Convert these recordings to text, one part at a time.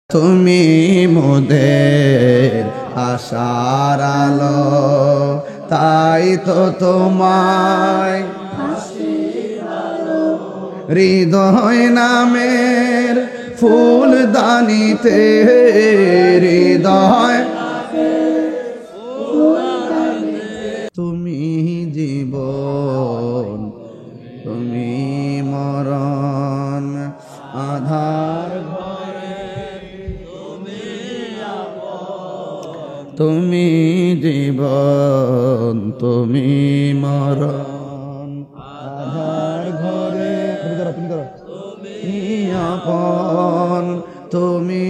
তুমি মোদের আশার আলো, তাই তো তোমায় হৃদয় নামের ফুল দানিতে, হৃদয় তুমি জীবন, তুমি মরণ, আধার তুমি জীবন, তুমি মরণ, আধার ঘরে তুমি আপন, তুমি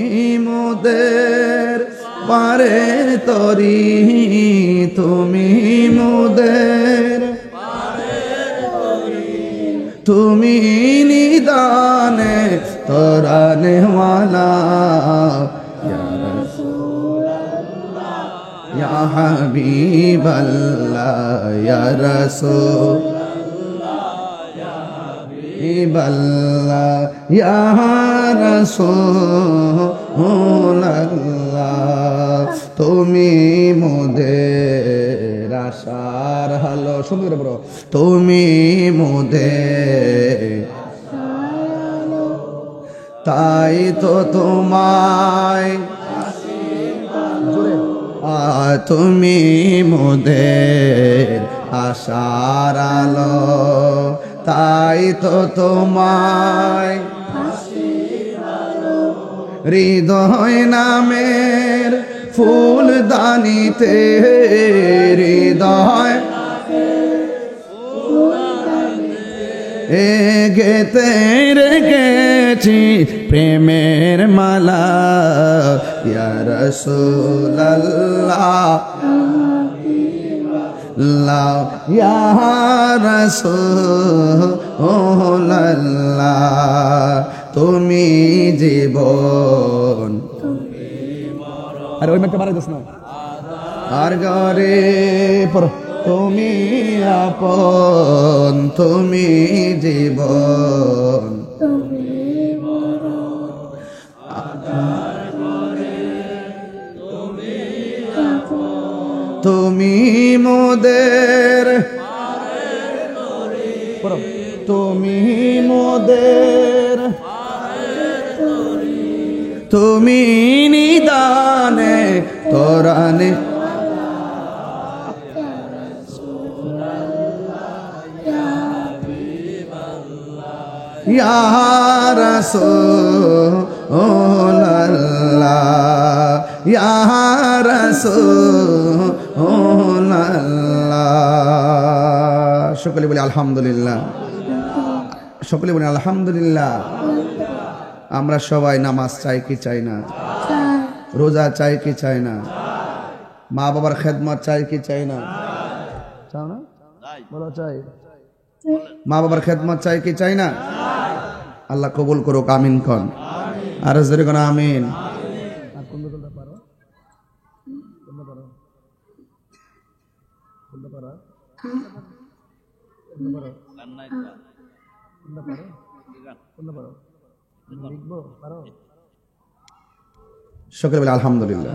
মোদের পারের তরি, তুমি মোদের তুমি নিদানে তরানে ওয়ালা, ইয়া হাবিবাল্লাহ, ইয়া রাসূলাল্লাহ, ইয়া হাবিবাল্লাহ, ইয়া রাসূলাল্লাহ, তুমি মোদের আশার আলো। সুন্দর বড়, তুমি মোদের তাই তো তোমায় তুমি মোদের আশার আলো, তাই তো তোমায় হৃদয় নামের ফুল দানিতে, হৃদয় গেতে রেখেছি প্রেমের মালা, ইয়া রাসূলাল্লাহ, ইয়া রাসূলাল্লাহ, তুমি জীবন। আরে ওই মেয়েটা বাড়াই দিস না, আর ঘরে পড়ো, তুমি আপন, তুমি জীবন, তুমি মোদের, তুমি মোদের, তুমি নিদানে তরানে, ইয়া রাসূলাল্লাহ, ইয়া রাসূলাল্লাহ। সকলে বলি আলহামদুলিল্লাহ, সকলে বলি আলহামদুলিল্লাহ। আমরা সবাই নামাজ চাই কি চাই না? রোজা চাই কি চাই না? মা বাবার খেদমত চাই কি চাই না? চাও না? বলো চাই। মা বাবার খেদমত চাই কি চাই না? আল্লাহ কবুল করুক, আমিন কন। আর জোরে কোন আমিন। সকলে বলে আলহামদুলিল্লাহ।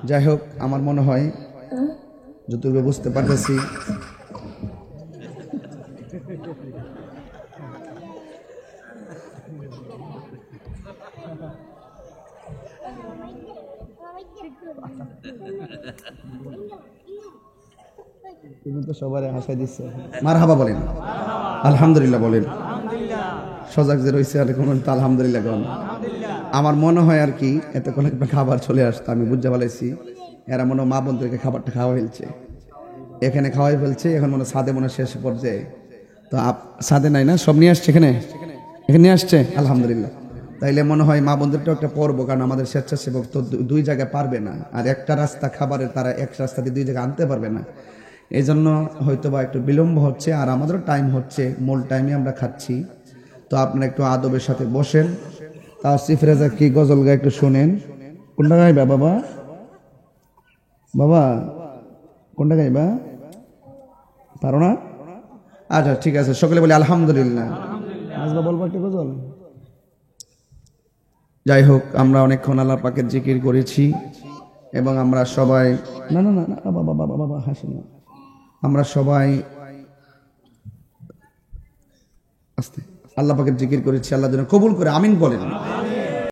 যাই হোক, আমার মনে হয় যতটুকু বুঝতে পারতেছি তুমি তো সবারে হাসাই দিচ্ছ। মারহাবা বলেন, আলহামদুলিল্লাহ বলেন। সজাগ যে রয়েছে আর কোন আলহামদুলিল্লাহ কোন। আমার মনে হয় আর কি এতক্ষণ একটা খাবার চলে আসতো, আমি বুঝতে পারছি এরা মনে মা বোনদেরকে খাবারটা খাওয়া ফেলছে, এখানে খাওয়াই ফেলছে। এখন মনে সাদে মনে শেষ পর্যায়ে তো সাদে নাই না, সব নিয়ে আসছে এখানে, এখানে নিয়ে আসছে আলহামদুলিল্লাহ। তাইলে মনে হয় মা বোনদেরটাও একটা পর্ব, কারণ আমাদের স্বেচ্ছাসেবক তো দুই জায়গায় পারবে না, আর একটা রাস্তা খাবারের তারা এক রাস্তা দিয়ে দুই জায়গায় আনতে পারবে না। এই জন্য হয়তো বা একটু বিলম্ব হচ্ছে, আর আমাদেরও টাইম হচ্ছে, মূল টাইমে আমরা খাচ্ছি। তো আপনারা একটু আদবের সাথে বসেন। তাওসিফ রেজা কি গজল গায় একটু শোনেন। কোনটা গাইবা বাবা? বাবা কোনটা গাইবা? পারো না? আচ্ছা ঠিক আছে, সকলে বলি আলহামদুলিল্লাহ। বলবো একটা গজল। যাই হোক, আমরা অনেকক্ষণ আল্লাহ পাকের জিকির করেছি এবং আমরা সবাই না না না না বাবা বাবা বাবা হাসেন না, আমরা সবাই আস্তে আল্লাহ পাকের জিকির করেছি। আল্লাহ যেন কবুল করে, আমিন বলেন।